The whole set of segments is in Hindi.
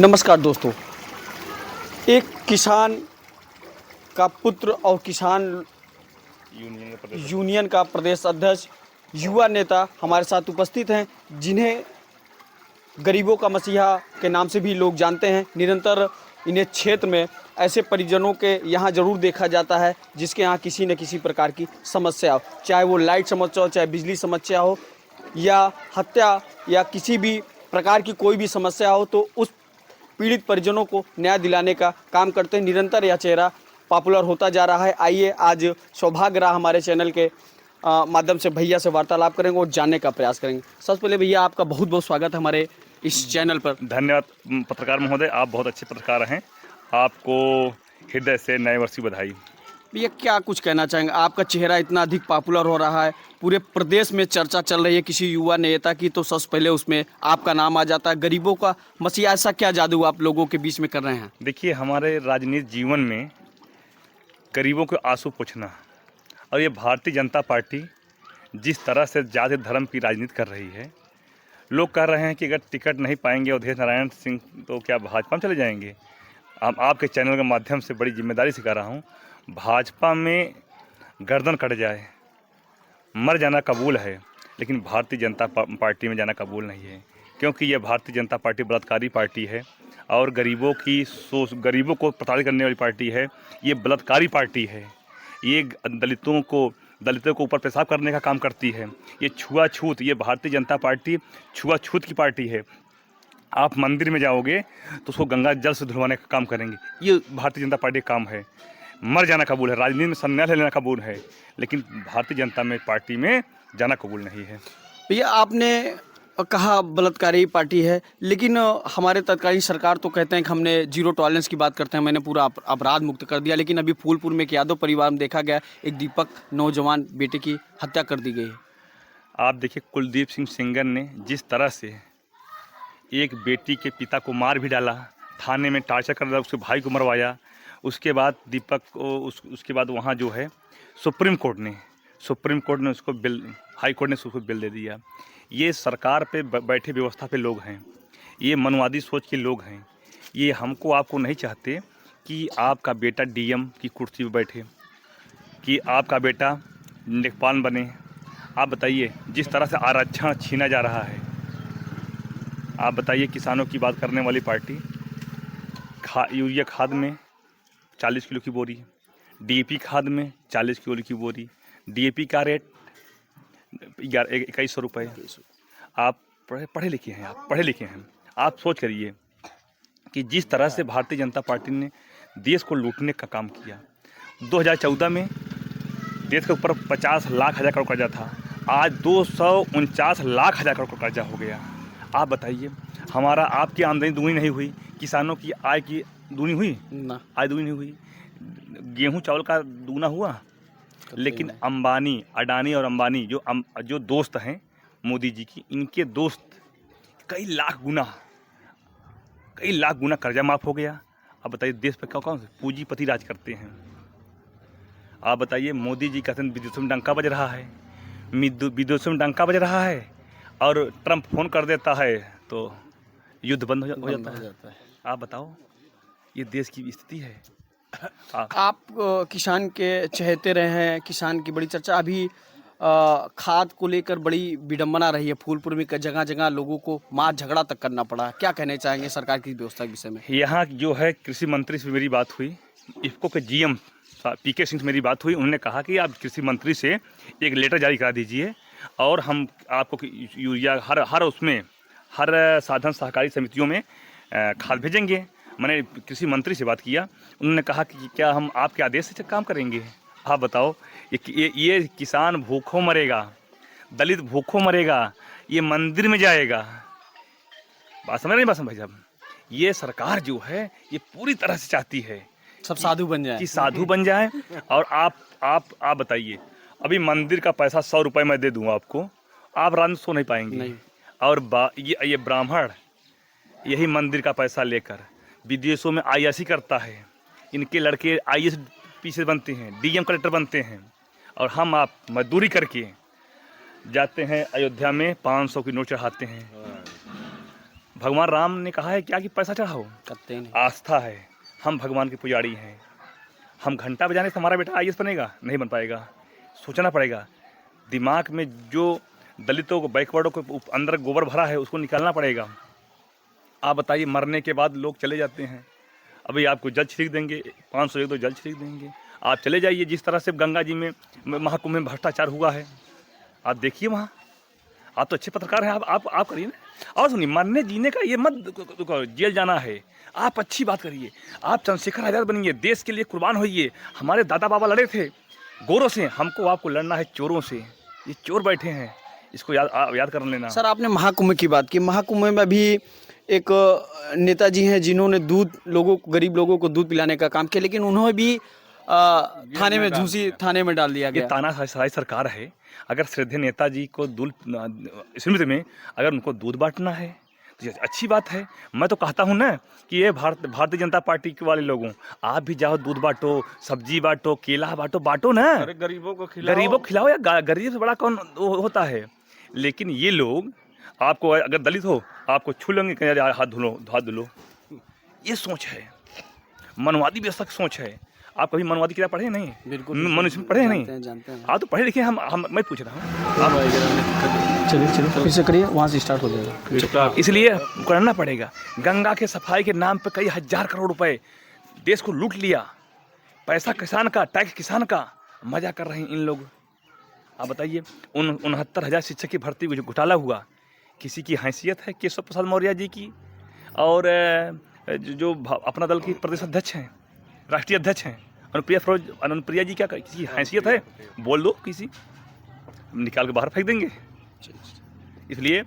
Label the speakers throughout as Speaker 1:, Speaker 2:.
Speaker 1: नमस्कार दोस्तों। एक किसान का पुत्र और किसान यूनियन का प्रदेश अध्यक्ष, युवा नेता हमारे साथ उपस्थित हैं, जिन्हें गरीबों का मसीहा के नाम से भी लोग जानते हैं। निरंतर इन्हें क्षेत्र में ऐसे परिजनों के यहाँ ज़रूर देखा जाता है जिसके यहाँ किसी न किसी प्रकार की समस्या हो, चाहे वो लाइट समस्या हो, चाहे बिजली समस्या हो, या हत्या या किसी भी प्रकार की कोई भी समस्या हो, तो उस पीड़ित परिजनों को न्याय दिलाने का काम करते हैं। निरंतर यह चेहरा पॉपुलर होता जा रहा है। आइए आज सौभाग्य रहा हमारे चैनल के माध्यम से भैया से वार्तालाप करेंगे और जानने का प्रयास करेंगे। सबसे पहले भैया आपका बहुत बहुत स्वागत है हमारे इस चैनल पर।
Speaker 2: धन्यवाद पत्रकार महोदय, आप बहुत अच्छे पत्रकार हैं। आपको हृदय से नए वर्ष की बधाई।
Speaker 1: भैया क्या कुछ कहना चाहेंगे? आपका चेहरा इतना अधिक पॉपुलर हो रहा है, पूरे प्रदेश में चर्चा चल रही है किसी युवा नेता की, तो सबसे पहले उसमें आपका नाम आ जाता है। गरीबों का मसीहा, ऐसा क्या जादू आप लोगों के बीच में कर रहे हैं?
Speaker 2: देखिए, हमारे राजनीतिक जीवन में गरीबों के आंसू पोंछना, और ये भारतीय जनता पार्टी जिस तरह से जाति धर्म की राजनीति कर रही है, लोग कह रहे हैं कि अगर टिकट नहीं पाएंगे अवधेश नारायण सिंह तो क्या भाजपा में चले जाएंगे। आपके चैनल के माध्यम से बड़ी जिम्मेदारी से कह रहा हूँ, भाजपा में गर्दन कट जाए, मर जाना कबूल है, लेकिन भारतीय जनता पार्टी में जाना कबूल नहीं है, क्योंकि यह भारतीय जनता पार्टी बलात्कारी पार्टी है और गरीबों की सोच, गरीबों को प्रताड़ित करने वाली पार्टी है। ये बलात्कारी पार्टी है, ये दलितों को ऊपर पेशाब करने का काम करती है। ये छुआछूत, ये भारतीय जनता पार्टी छुआछूत की पार्टी है। आप मंदिर में जाओगे तो उसको गंगा जल से धुलवाने का काम करेंगे। ये भारतीय जनता पार्टी का काम है। मर जाना कबूल है, राजनीति में संन्यास लेना कबूल है, लेकिन भारतीय जनता में पार्टी में जाना कबूल नहीं है।
Speaker 1: भैया आपने कहा बलात्कारी पार्टी है, लेकिन हमारे तत्कालीन सरकार तो कहते हैं कि हमने जीरो टॉलरेंस की बात करते हैं, मैंने पूरा अपराध मुक्त कर दिया, लेकिन अभी फूलपुर में एक यादव परिवार में देखा गया एक दीपक नौजवान बेटे की हत्या कर दी गई है।
Speaker 2: आप देखिए, कुलदीप सिंह सेंगर ने जिस तरह से एक बेटी के पिता को मार भी डाला, थाने में टार्चर कर दिया, उसके भाई को मरवाया, उसके बाद दीपक को उसके बाद वहाँ जो है सुप्रीम कोर्ट ने उसको बिल, हाई कोर्ट ने उसको बिल दे दिया। ये सरकार पे बैठे व्यवस्था पे लोग हैं, ये मनवादी सोच के लोग हैं। ये हमको आपको नहीं चाहते कि आपका बेटा डीएम की कुर्सी पे बैठे, कि आपका बेटा लेखपाल बने। आप बताइए, जिस तरह से आरक्षण छीना जा रहा है, आप बताइए, किसानों की बात करने वाली पार्टी यूरिया खाद में 40 किलो की बोरी, डीएपी खाद में 40 किलो की बोरी, डीएपी का रेट 2100 रुपये। आप पढ़े लिखे हैं, आप सोच करिए कि जिस तरह से भारतीय जनता पार्टी ने देश को लूटने का काम किया। 2014 में देश के ऊपर 50 लाख हज़ार करोड़ कर्जा था, आज 249 लाख हज़ार करोड़ कर्जा हो गया। आप बताइए, हमारा आपकी आमदनी दूनी नहीं हुई, किसानों की आय की दूनी हुई ना, आय दूनी नहीं हुई, गेहूं चावल का दूना हुआ, लेकिन अंबानी, अडानी और अंबानी जो दोस्त हैं मोदी जी की, इनके दोस्त कई लाख गुना कर्जा माफ़ हो गया। अब बताइए, देश पर कौन से पूंजीपति राज करते हैं। आप बताइए, मोदी जी कहते हैं विदेशों में डंका बज रहा है, विदेशों में डंका बज रहा है, और ट्रंप फ़ोन कर देता है तो युद्ध बंद हो जाता है। आप बताओ, ये देश की स्थिति है।
Speaker 1: आप किसान के चहेते रहे हैं, किसान की बड़ी चर्चा, अभी खाद को लेकर बड़ी विडंबना रही है। फूलपुर में जगह जगह लोगों को मार झगड़ा तक करना पड़ा। क्या कहना चाहेंगे सरकार की व्यवस्था के विषय में? यहाँ
Speaker 2: जो है कृषि मंत्री से मेरी बात हुई, इफ्को के जीएम पीके सिंह से मेरी बात हुई। उन्होंने कहा कि आप कृषि मंत्री से एक लेटर जारी करा दीजिए और हम आपको यूरिया हर साधन सहकारी समितियों में खाद भेजेंगे। मैंने कृषि मंत्री से बात किया, उन्होंने कहा कि क्या हम आपके आदेश से काम करेंगे। आप बताओ, ये किसान भूखों मरेगा, दलित भूखों मरेगा, ये मंदिर में जाएगा। बात समझ रहे हैं भाई साहब? ये सरकार जो है ये पूरी तरह से चाहती है
Speaker 1: सब साधु बन जाए,
Speaker 2: कि साधु बन जाए। और आप बताइए, अभी मंदिर का पैसा 100 रुपये मैं दे दूँगा आपको, आप रात में सो नहीं पाएंगे नहीं। और ये ब्राह्मण यही मंदिर का पैसा लेकर विदेशों में आईएएस करता है, इनके लड़के आईएएस पीछे बनते हैं, डीएम कलेक्टर बनते हैं, और हम आप मजदूरी करके जाते हैं अयोध्या में 500 की नोट चढ़ाते हैं। भगवान राम ने कहा है क्या कि पैसा चढ़ाओ,
Speaker 1: करते ही नहीं।
Speaker 2: आस्था है। हम भगवान के पुजारी हैं। हम घंटा बजाने से हमारा बेटा आईएएस बनेगा? नहीं बन पाएगा। सोचना पड़ेगा। दिमाग में जो दलितों को, बैकवर्डों को अंदर गोबर भरा है उसको निकालना पड़ेगा। आप बताइए, मरने के बाद लोग चले जाते हैं, अभी आपको जल छिड़क देंगे, 501 तो जल छिड़क देंगे। आप चले जाइए, जिस तरह से गंगा जी में महाकुंभ में भ्रष्टाचार हुआ है, आप देखिए वहाँ। आप तो अच्छे पत्रकार हैं, आप करिए ना। और सुनिए, मरने जीने का ये मत जेल जाना है, आप अच्छी बात करिए। आप चंद्रशेखर आज़ाद बनिए, देश के लिए कुर्बान होइए। हमारे दादा बाबा लड़े थे गोरों से, हमको आपको लड़ना है चोरों से। ये चोर बैठे हैं, इसको याद कर लेना।
Speaker 1: सर, आपने महाकुंभ की बात की। महाकुंभ में भी एक नेताजी हैं जिन्होंने गरीब लोगों को दूध पिलाने का काम किया, लेकिन उन्होंने भी थाने में थाने में डाल दिया
Speaker 2: ये
Speaker 1: गया।
Speaker 2: तानाशाही सरकार है। अगर श्रद्धेय नेताजी को स्मृति में अगर उनको दूध बांटना है तो ये अच्छी बात है। मैं तो कहता हूँ ना कि ये भारतीय जनता पार्टी के वाले लोगों, आप भी जाओ, दूध बांटो, सब्जी बांटो, केला बांटो ना।
Speaker 1: अरे गरीबों को
Speaker 2: खिलाओ या गरीब से बड़ा कौन होता है। लेकिन ये लोग आपको, अगर दलित हो आपको छू लेंगे, हाथ धो लो। ये सोच है, मनवादी व्यवस्था सोच है। आप कभी मनवादी किताब पढ़े नहीं?
Speaker 1: बिल्कुल
Speaker 2: मनुष्य पढ़े नहीं?
Speaker 1: जानते हैं।
Speaker 2: आप तो पढ़े लिखे। हम मैं पूछ रहा हूँ।
Speaker 1: चलिए फिर से करिए, वहाँ से स्टार्ट हो जाएगा।
Speaker 2: इसलिए करना पड़ेगा। गंगा के सफाई के नाम पर कई हजार करोड़ रुपए देश को लूट लिया। पैसा किसान का, टैक्स किसान का, मजा कर रहे हैं इन लोग। आप बताइए, 69,000 शिक्षक की भर्ती घोटाला हुआ, किसी की हैसियत है केशव प्रसाद मौर्य जी की? और जो अपना दल की प्रदेश अध्यक्ष हैं, राष्ट्रीय अध्यक्ष हैं अनुप्रिया जी, क्या किसी हैसियत है? बोल दो, किसी निकाल के बाहर फेंक देंगे। इसलिए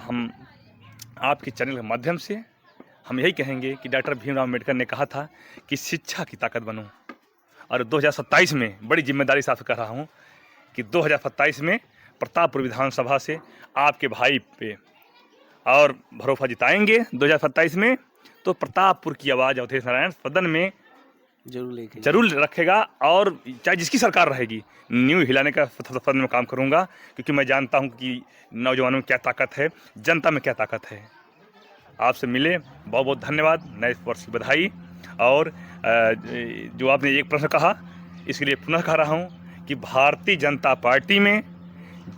Speaker 2: हम आपके चैनल के माध्यम से हम यही कहेंगे कि डॉक्टर भीमराव अम्बेडकर ने कहा था कि शिक्षा की ताकत बनो। और 2027 में बड़ी जिम्मेदारी साथ कर रहा हूँ कि 2027 में प्रतापपुर विधानसभा से आपके भाई पे और भरोसा जिताएंगे 2027 में, तो प्रतापपुर की आवाज़ अवधेश नारायण सदन में जरूर रखेगा। और चाहे जिसकी सरकार रहेगी, न्यू हिलाने का सदन में काम करूंगा, क्योंकि मैं जानता हूं कि नौजवानों में क्या ताकत है, जनता में क्या ताकत है। आपसे मिले, बहुत बहुत धन्यवाद, नए वर्ष की बधाई। और जो आपने एक प्रश्न कहा, इसके लिए पुनः कह रहा हूं कि भारतीय जनता पार्टी में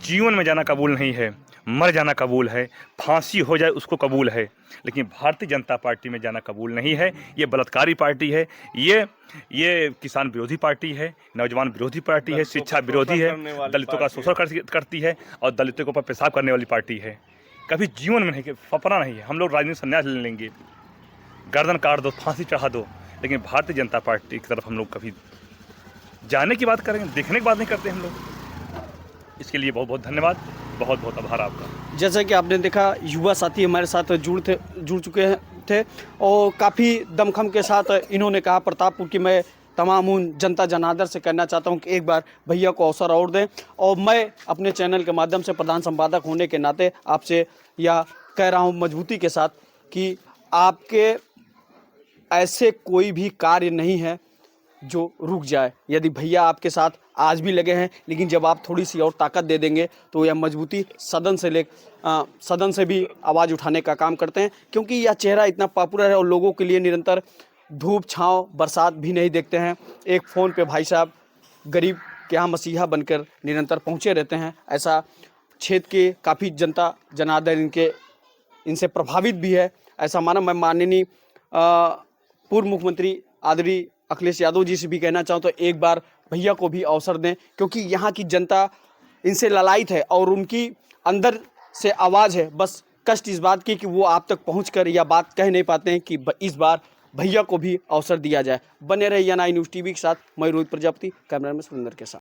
Speaker 2: जीवन में जाना कबूल नहीं है, मर जाना कबूल है, फांसी हो जाए उसको कबूल है, लेकिन भारतीय जनता पार्टी में जाना कबूल नहीं है। ये बलात्कारी पार्टी है, ये किसान विरोधी पार्टी है, नौजवान विरोधी पार्टी है, शिक्षा विरोधी है, दलितों का शोषण करती है और दलितों के ऊपर पेशाब करने वाली पार्टी है। कभी जीवन में नहीं, सपना नहीं है। हम लोग राजनीतिक संन्यास ले लेंगे, गर्दन काट दो, फांसी चढ़ा दो, लेकिन भारतीय जनता पार्टी की तरफ हम लोग कभी जाने की बात करेंगे, देखने की बात नहीं करते हम लोग। इसके लिए बहुत बहुत धन्यवाद, बहुत बहुत आभार आपका।
Speaker 1: जैसा कि आपने देखा, युवा साथी हमारे साथ जुड़ चुके थे और काफ़ी दमखम के साथ इन्होंने कहा, प्रतापपुर की मैं तमाम उन जनता जनार्दन से कहना चाहता हूं कि एक बार भैया को अवसर और दें। और मैं अपने चैनल के माध्यम से प्रधान संपादक होने के नाते आपसे यह कह रहा हूं मजबूती के साथ कि आपके ऐसे कोई भी कार्य नहीं है जो रुक जाए। यदि भैया आपके साथ आज भी लगे हैं, लेकिन जब आप थोड़ी सी और ताकत दे देंगे तो यह मजबूती सदन से भी आवाज़ उठाने का काम करते हैं, क्योंकि यह चेहरा इतना पॉपुलर है और लोगों के लिए निरंतर धूप छांव बरसात भी नहीं देखते हैं। एक फ़ोन पे भाई साहब गरीब के यहाँ मसीहा बनकर निरंतर पहुँचे रहते हैं। ऐसा क्षेत्र के काफ़ी जनता जनार्दन इनसे प्रभावित भी है, ऐसा माना। मैं माननीय पूर्व मुख्यमंत्री आदरणीय अखिलेश यादव जी से भी कहना चाहूँ तो एक बार भैया को भी अवसर दें, क्योंकि यहाँ की जनता इनसे ललायित है और उनकी अंदर से आवाज़ है। बस कष्ट इस बात की कि वो आप तक पहुँचकर यह बात कह नहीं पाते हैं कि इस बार भैया को भी अवसर दिया जाए। बने रहिए NI न्यूज़ TV के साथ। मैं रोहित प्रजापति, कैमरामैन सुरेंद्र के साथ।